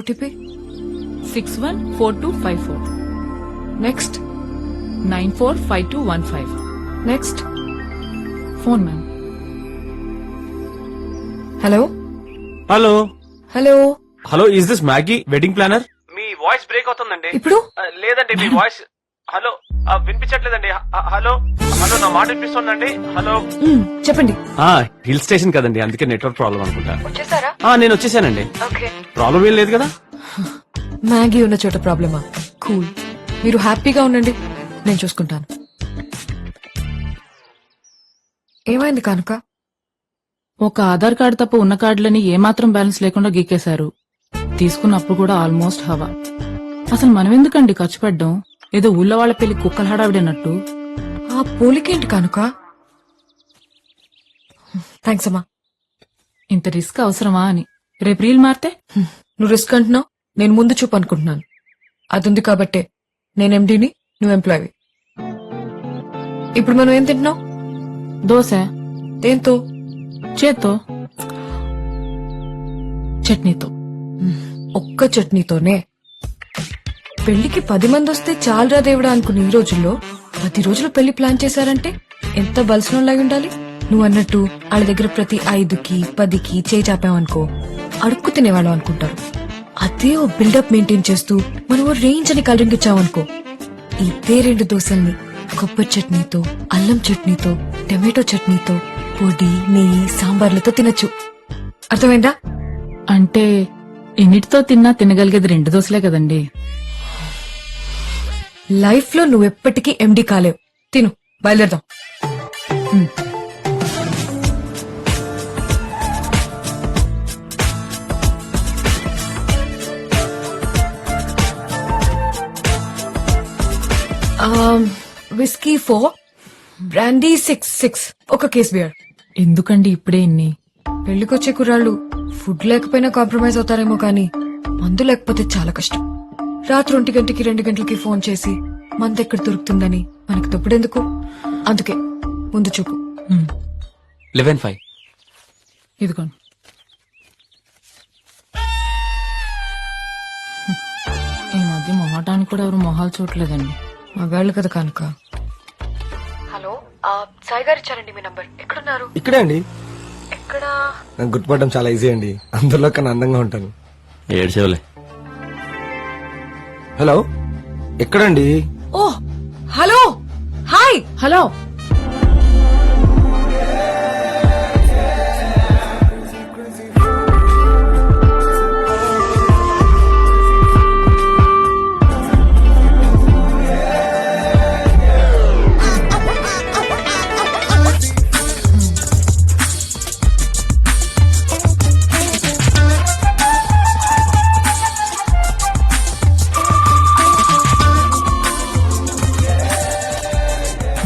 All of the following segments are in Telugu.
OTP 614254. Next 945215. Next phone ma'am. Hello hello hello hello, is this Maggi wedding planner? Me voice break అవుతుందండి. ఇప్పుడు లేదండి, మీ వాయిస్ హలో వినిపించట్లేదండి. హలో హలో, నా మాట వినిపిస్తుందండి. హలో చెప్పండి. హిల్ స్టేషన్ కదండి, అందుకే నెట్వర్క్ ప్రాబ్లం అనుకుంటా. వచ్చేసారా? నేను వచ్చేసానండి. ప్రాబ్లం ఏం లేదు కదా? మ్యాగీ ఉన్న చోట ప్రాబ్లమా? కూల్, మీరు హ్యాపీగా ఉండండి, నేను చూసుకుంటాను. ఏమైంది కనుక? ఒక ఆధార్ కార్డు తప్ప ఉన్న కార్డులని ఏమాత్రం బ్యాలెన్స్ లేకుండా గీకేశారు. తీసుకున్నప్పుడు కూడా ఆల్మోస్ట్ హవా. అసలు మనం ఎందుకండి ఖర్చు పెట్టడం? ఏదో ఊళ్ళో వాళ్ళ పెళ్లి కుక్కల హడావిడన్నట్టు. ఆ పోలికేంటి కనుక? థ్యాంక్స్ అమ్మా. ఇంత రిస్క్ అవసరమా అని. రేపు రీల్ మారితే నువ్వు రిస్క్ అంటున్నావు, నేను ముందు చూపు అనుకుంటున్నాను. అది ఉంది కాబట్టే నేను ఎండీని, నువ్వు ఎంప్లాయీ. ఇప్పుడు మనం ఏం తింటున్నావు? దోశ. దేంతో? చేత్తో. చట్నీతో. ఒక్క చట్నీతోనే? పెళ్లికి 10 మంది వస్తే చాలరా దేవుడా అనుకుని ఈ రోజుల్లో 10 రోజులు పెళ్లి ప్లాన్ చేశారంటే ఎంత బలసినోళ్ళై ఉండాలి. నువ్వు అన్నట్టు వాళ్ళ దగ్గర ప్రతి 5కి 10కి చేయి చాపామనుకో అడుక్కు తినేవాళ్ళం అనుకుంటారు. అదే ఓ బిల్డప్ మెయింటైన్ చేస్తూ మనం ఓ రేంజ్ అని కలరింగ్ ఇచ్చామనుకో, ఇదే 2 దోశల్ని కొబ్బరి చట్నీతో, అల్లం చట్నీతో, టమాటో చట్నీతో, పొడి, నెయ్యి, సాంబార్లతో తినచ్చు. అర్థమైందా? అంటే ఎన్నిటితో తిన్నా తినగలిగేది 2 దోశలే కదండి. లైఫ్ లో నువ్వెప్పటికీ ఎండి కాలేవు. తిను, బయలుదేరదాం. విస్కీ 4, బ్రాండీ 6 ఒక కేస్ బియర్. ఎందుకండి ఇప్పుడే ఇన్ని? పెళ్లికొచ్చే కుర్రాళ్ళు ఫుడ్ లేకపోయినా కాంప్రమైజ్ అవుతారేమో కానీ మందు లేకపోతే చాలా కష్టం. రాత్రి 1 గంటకి 2 గంటలకి ఫోన్ చేసి మందు ఎక్కడ దొరుకుతుందని మనకు తప్పుడెందుకు? అందుకే ముందు చూపు. 11:05. ఇదిగోండి. ఈ మధ్య మొహటానికి కూడా ఎవరు మొహాలు చూడలేదండి. మగాళ్ళు కదా కనుక. హలో, సాయి గారు ఇచ్చారండి మీ నంబర్. ఎక్కడున్నారు? ఇక్కడే అండి. ఎక్కడ? నాకు గుర్తుపడడం చాలా ఈజీ అండి, అందులో కన్నా అందంగా ఉంటాను. ఏడ్చేవలే. హలో, ఎక్కడండి? ఓ హలో, హాయ్. హలో.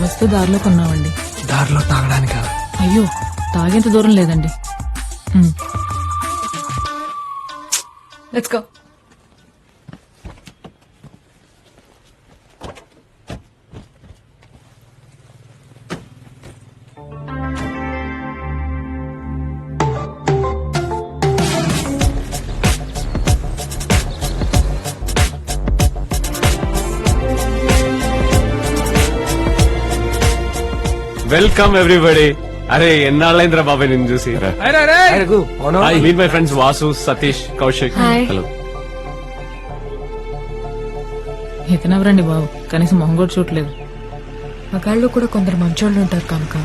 వస్తూ దారిలో కొన్నామండి. దారిలో తాగడానికా? అయ్యో, తాగేంత దూరం లేదండి. Let's go. Welcome everybody. అరే ఎన్నాళ్ళైందిరా బాబాయ్ నిన్ను చూసి. Meet my friends Vasu, Satish, Kaushik. Hi. Hello. ఎతనవరండి బాబు, కనీసం మొహం కూడా చూడలేదు. మగాళ్ళు కూడా కొందరు మంచోళ్ళు ఉంటారు కనుక.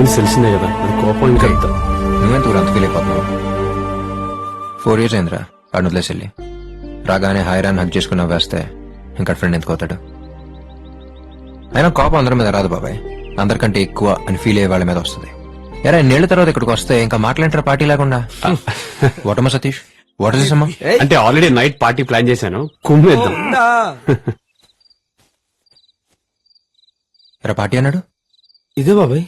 గురించి తెలిసిందే కదా అది కోపం ఇంకా నువ్వెందుకు అంత ఫీల్ అయిపోతున్నావు? 4 years అయిందిరా వాడిని వదిలేసి వెళ్ళి. రాగానే హాయిరాన్ని హక్ చేసుకుని నవ్వేస్తే ఇంకా ఫ్రెండ్ ఎందుకు అవుతాడు? అయినా కోపం అందరి మీద రాదు బాబాయ్, అందరికంటే ఎక్కువ అని ఫీల్ అయ్యే వాళ్ళ మీద వస్తుంది. ఎరా నేళ్ల తర్వాత ఇక్కడికి వస్తే ఇంకా మాట్లాంటారా పార్టీ లేకుండా? వాటమ్మా సతీష్, వాట్ ఇస్ అమ్మా? అంటే ఆల్రెడీ నైట్ పార్టీ ప్లాన్ చేశాను, కుమ్మేద్దాం. ఎరా పార్టీ అన్నాడు ఇదే బాబాయ్.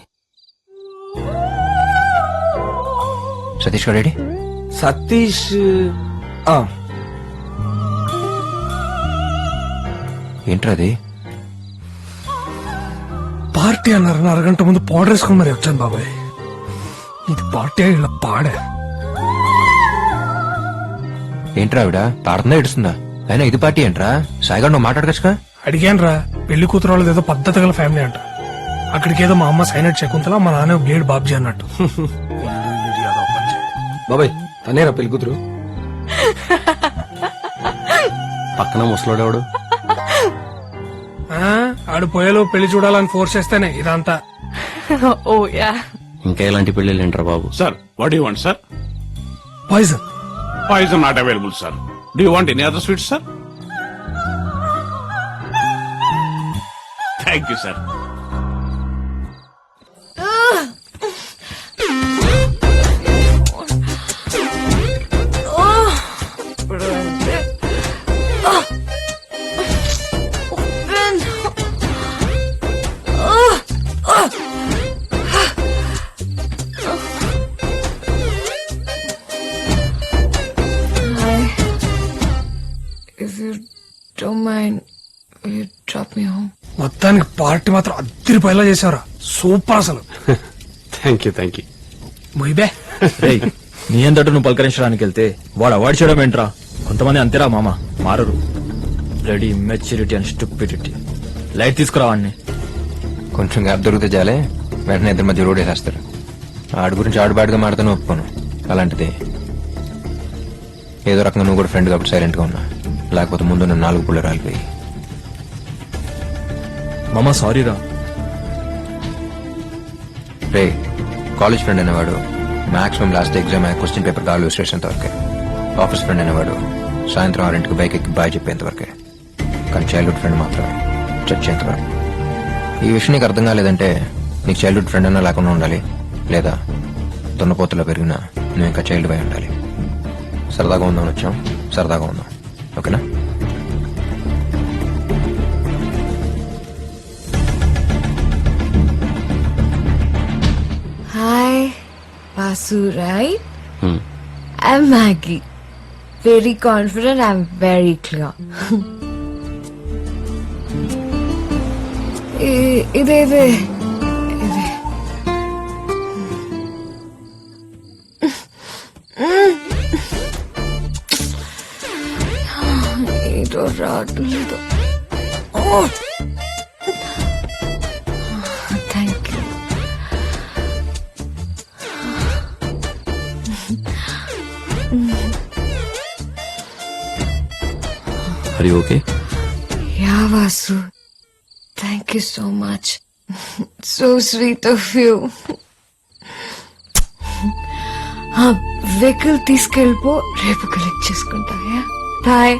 సతీష్ గారు సతీష్ ఏంట్రా అది? పార్టీ అన్నారు, అరగంట ముందు పౌడర్ వేసుకుని మరి వచ్చాను బాబాయ్. ఇది పార్టీ ఇలా పాడే. ఏంట్రా ఆవిడ పాడుతుందా ఏడుస్తుందా? అయినా ఇది పార్టీ ఏంట్రా? సాయిగా నువ్వు మాట్లాడకచ్చుగా. అడిగాను రా, పెళ్లి కూతురు వాళ్ళది ఏదో పద్ధతి గల ఫ్యామిలీ అంట. అక్కడికి ఏదో మా అమ్మ సైనట్ చెక్కుంతలా, మా నాన్న బ్లేడ్ బాబ్జీ అన్నట్టు. బాబాయ్ తనేరా పెళ్లి కూతురు. పక్కన ముసలోడేవాడు. ఆడు పోయేలో పెళ్లి చూడాలని ఫోర్స్ చేస్తేనే ఇదంతా. ఓ యా. ఇంకా ఎలాంటి పెళ్లి ఏంట్రా బాబు? Sir, what do you want, sir? Poison. Poison not available, sir. Do you want any other sweets, sir? Thank you, sir. If you don't mind, will you drop me home? మొత్తానికి పార్టీ మాత్రం అద్దరిపోయేలా చేసావురా, సూపర్ అసలు. Thank you. మొయ్యబే. నీ అంతటా నువ్వు పలకరించడానికి వెళ్తే వాడు అవాయిడ్ చేయడం ఏంట్రా? కొంతమంది అంతేరా మామ, మారరు. Ready maturity and stupidity. Light తీసుకురావాడిని. కొంచెం గ్యాప్ దొరికితే చాలే వెంటనే ఇద్దరి మధ్య రోడ్ వేసేస్తారు. ఆడి గురించి ఆడుబాటుగా మాడుతూనే ఒప్పుకోను. అలాంటిది ఏదో రకంగా నువ్వు కూడా ఫ్రెండ్ కాబట్టి సైలెంట్ గా ఉన్నా, లేకపోతే ముందు నన్ను 4 పుల్ల రాలిపోయి. మామ సారీరా. రే కాలేజ్ ఫ్రెండ్ అనేవాడు maximum last exam question paper call station వరకే. ఆఫీస్ ఫ్రెండ్ అనేవాడు సాయంత్రం 6 బైక్ ఎక్కి బాయ్ చెప్పేంత వరకే. కానీ చైల్డ్హుడ్ ఫ్రెండ్ మాత్రమే చచ్చేంత వరకు. ఈ విషయం నీకు అర్థం కాలేదంటే నీకు చైల్డ్హుడ్ ఫ్రెండ్ అన్నా లేకుండా ఉండాలి, లేదా దున్నపోతులో పెరిగినా నువ్వు ఇంకా చైల్డ్ బై ఉండాలి. సరదాగా ఉందామని వచ్చాం, సరదాగా ఉందాం, ఓకేనా? Hi, Vasu, right? I'm Maggie. Very confident, I'm very clear. ఇది ఏదో రావట్లేదు. Thank you. Are you okay? Yeah, Vasu. Thank you so much. So sweet of you. Vehicle తీసుకెళ్ళిపో, రేపు కలెక్ట్ చేసుకుంటా. బాయ్.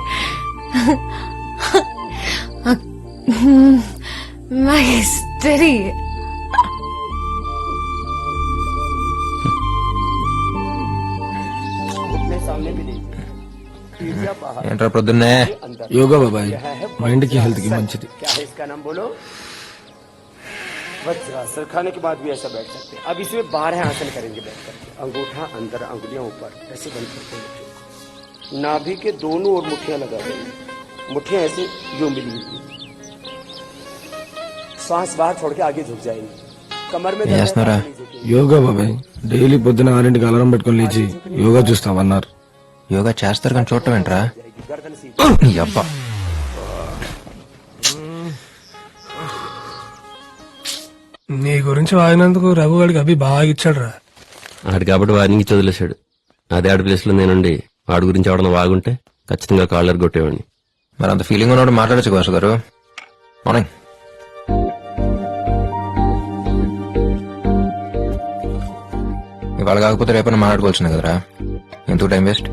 My history. ఏంట్రా పొద్దున్నే? యోగా బాబాయ్, మైండ్ కి హెల్త్ కి మంచిది. वज्रासन खाने के बाद भी ऐसा बैठ सकते हैं. अब इसमें 12 आसन करेंगे बैठ करके. अंगूठा अंदर, अंगुलियां ऊपर, ऐसे बंद करते हैं. नाभि के दोनों ओर मुट्ठियां लगा देंगे. मुट्ठियां ऐसे यूं मिली हुई. श्वास बाहर छोड़ के आगे झुक जाएंगे. कमर में Yes, Nora. యోగా బాబాయ్, డైలీ పొద్దున 6కి అలారం పెట్టుకుని లేచి యోగా చూస్తామన్నారు. యోగా చేస్తారు కానీ చూడటం ఏంట్రా? गर्दन सीधी. నీ అబ్బా. నీ గురించి వాగినందుకు రఘు గారికి అభి బాగా ఇచ్చాడు రా. ఆడు కాబట్టి వార్నింగ్ ఇచ్చి వదిలేశాడు. అదే ఆడి ప్లేస్ లో నేనుండి వాడి గురించి ఎవడన్నా వాగుంటే ఖచ్చితంగా కాలర్ కొట్టేవాడిని. మరి అంత ఫీలింగ్ ఉన్నప్పుడు మాట్లాడచ్చు వాసు గారు. మార్నింగ్. ఇవాళ కాకపోతే రేపైనా మాట్లాడుకోవాల్సిందే కదరా ఎందుకు టైం వేస్ట్